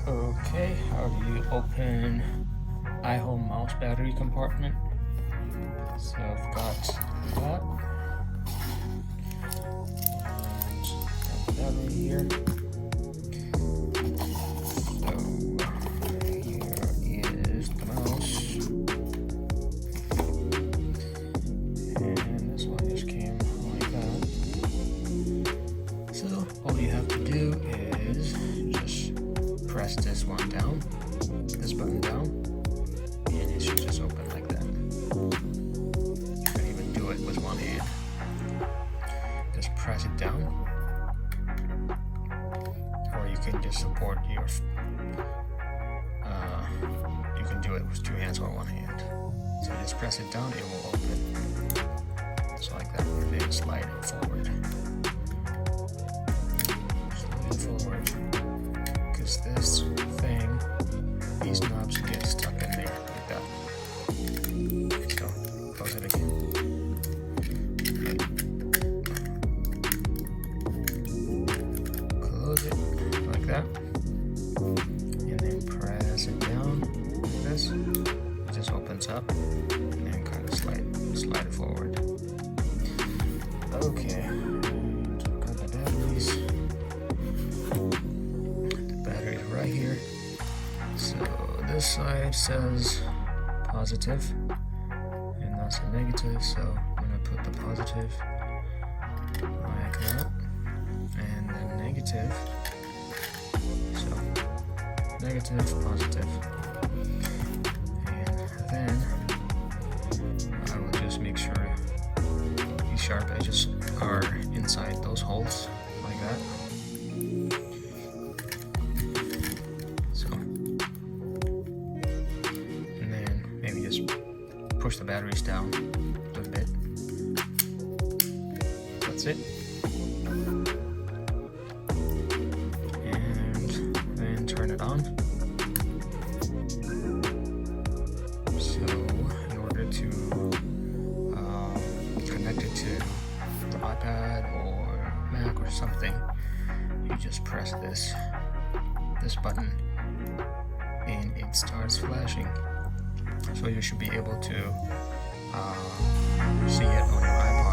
Okay, how do you open iHome mouse battery compartment? So I've got that. And the battery here. So here is the mouse. And this one just came like that. So all you have to do is just press this one down, this button down, and it should just open like that. You can even do it with one hand. Just press it down, or you can just support your, you can do it with two hands or one hand. So just press it down, it will open. Just like that, and then slide it forward. Slide it forward. Because this thing, these knobs get stuck in there like that. So close it again. Close it like that, and then press it down like this. It just opens up, and then kind of slide it forward. Okay, and got the batteries. Right here. So this side says positive, and that's a negative, so I'm going to put the positive like that, and then negative. So negative, positive, and then I will just make sure these sharp edges are inside those holes like that. Push the batteries down a little bit. That's it. And then turn it on. So in order to connect it to the iPad or Mac or something, you just press this button and it starts flashing. So you should be able to see it on your iPad.